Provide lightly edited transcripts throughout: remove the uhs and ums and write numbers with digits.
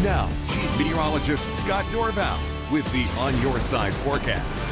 Now, Chief Meteorologist Scott Dorval with the On Your Side forecast.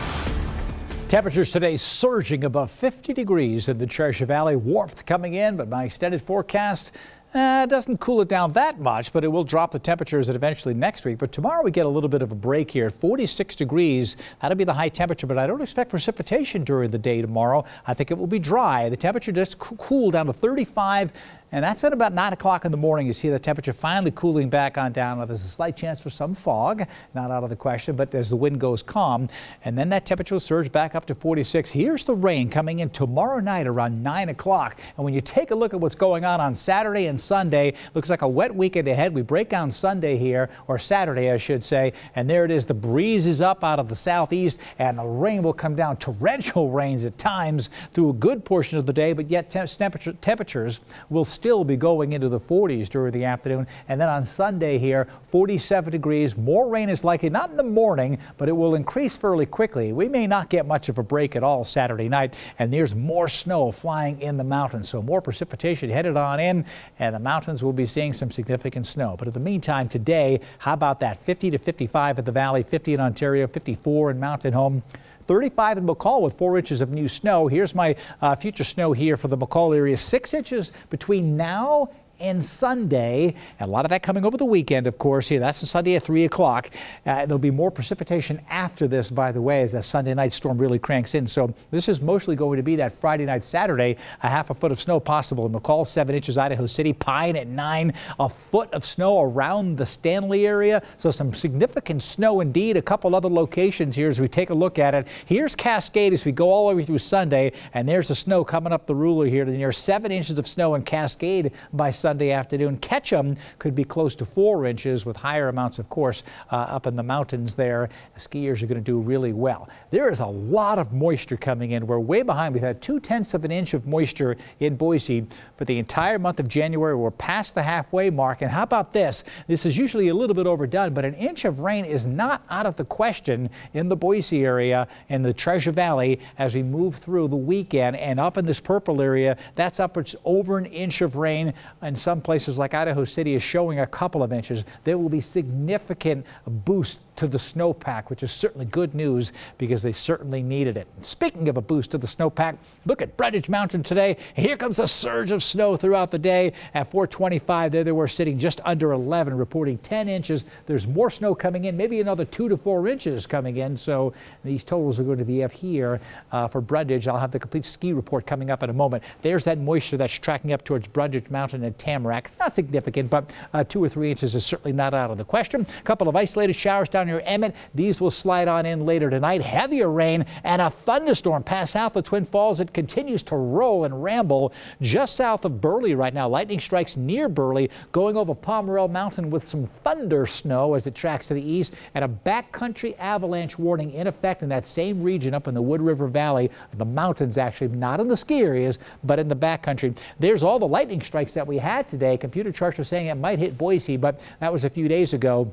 Temperatures today surging above 50 degrees in the Treasure Valley. Warmth coming in, but my extended forecast doesn't cool it down that much, but it will drop the temperatures eventually next week. But tomorrow we get a little bit of a break here. 46 degrees. That'll be the high temperature, but I don't expect precipitation during the day tomorrow. I think it will be dry. The temperature just cool down to 35. And that's at about 9 o'clock in the morning. You see the temperature finally cooling back on down. There's a slight chance for some fog, not out of the question, but as the wind goes calm, and then that temperature will surge back up to 46. Here's the rain coming in tomorrow night around 9 o'clock. And when you take a look at what's going on Saturday and Sunday, looks like a wet weekend ahead. We break down Sunday here, or Saturday, I should say, and there it is. The breeze is up out of the southeast, and the rain will come down. Torrential rains at times through a good portion of the day, but yet temperatures will still be going into the 40s during the afternoon. And then on Sunday here, 47 degrees. More rain is likely, not in the morning, but it will increase fairly quickly. We may not get much of a break at all Saturday night, and there's more snow flying in the mountains. So more precipitation headed on in, and the mountains will be seeing some significant snow. But in the meantime, today, how about that? 50 to 55 at the Valley, 50 in Ontario, 54 in Mountain Home. 35 in McCall with 4 inches of new snow. Here's my future snow here for the McCall area. 6 inches between now and Sunday, and a lot of that coming over the weekend, of course. Here, that's the Sunday at 3 o'clock. There'll be more precipitation after this, by the way, as that Sunday night storm really cranks in. So this is mostly going to be that Friday night, Saturday, a half a foot of snow possible in McCall, 7 inches, Idaho City, Pine at 9, a foot of snow around the Stanley area. So some significant snow indeed. A couple other locations here as we take a look at it. Here's Cascade as we go all the way through Sunday, and there's the snow coming up the ruler here to near 7 inches of snow in Cascade by Sunday afternoon. Ketchum could be close to 4 inches with higher amounts, of course, up in the mountains there. Skiers are going to do really well. There is a lot of moisture coming in. We're way behind. We've had 2/10 of an inch of moisture in Boise for the entire month of January. We're past the halfway mark. And how about this? This is usually a little bit overdone, but an inch of rain is not out of the question in the Boise area and the Treasure Valley as we move through the weekend. And up in this purple area, that's upwards over an inch of rain, and some places like Idaho City is showing a couple of inches. There will be significant boost to the snowpack, which is certainly good news because they certainly needed it. Speaking of a boost to the snowpack, look at Brundage Mountain today. Here comes a surge of snow throughout the day. At 4:25, there they were sitting just under 11, reporting 10 inches. There's more snow coming in, maybe another 2 to 4 inches coming in. So these totals are going to be up here for Brundage. I'll have the complete ski report coming up in a moment. There's that moisture that's tracking up towards Brundage Mountain and Tamarack. Not significant, but 2 or 3 inches is certainly not out of the question. A couple of isolated showers down near Emmett. These will slide on in later tonight. Heavier rain and a thunderstorm past south of Twin Falls. It continues to roll and ramble just south of Burley right now. Lightning strikes near Burley, going over Pomerelle Mountain with some thunder snow as it tracks to the east, and a backcountry avalanche warning in effect in that same region up in the Wood River Valley. The mountains, actually, not in the ski areas, but in the backcountry. There's all the lightning strikes that we had today. Computer charts are saying it might hit Boise, but that was a few days ago,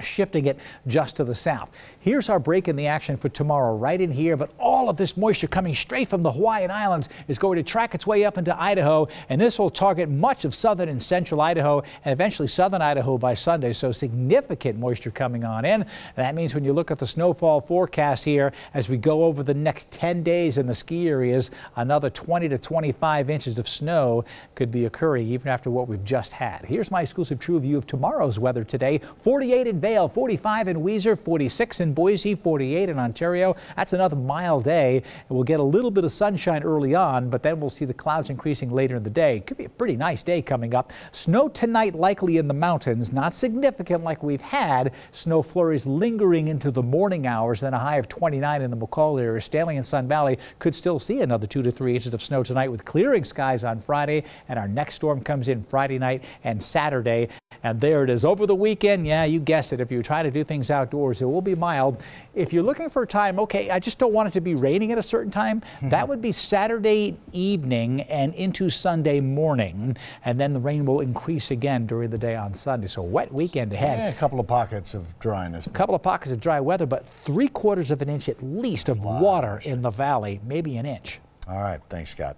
shifting it just to the south. Here's our break in the action for tomorrow right in here, but all of this moisture coming straight from the Hawaiian Islands is going to track its way up into Idaho, and this will target much of southern and central Idaho and eventually southern Idaho by Sunday. So significant moisture coming on in. And that means when you look at the snowfall forecast here as we go over the next 10 days in the ski areas, another 20 to 25 inches of snow could be occurring even after what we've just had. Here's my exclusive true view of tomorrow's weather today. 48 in Vail, 45 in Weiser, 46 in Boise, 48 in Ontario. That's another mild day. We'll get a little bit of sunshine early on, but then we'll see the clouds increasing later in the day. Could be a pretty nice day coming up. Snow tonight likely in the mountains, not significant like we've had. Snow flurries lingering into the morning hours, then a high of 29 in the McCall area. Stanley and Sun Valley could still see another 2 to 3 inches of snow tonight with clearing skies on Friday, and our next storm comes in Friday night and Saturday. And there it is over the weekend. Yeah, you guessed it. If you're trying to do things outdoors, it will be mild. If you're looking for a time, okay, I just don't want it to be raining at a certain time. That would be Saturday evening and into Sunday morning. And then the rain will increase again during the day on Sunday. So wet weekend ahead. Yeah, a couple of pockets of dryness. A couple of pockets of dry weather, but 3/4 of an inch at least of water in the valley, maybe an inch. All right. Thanks, Scott.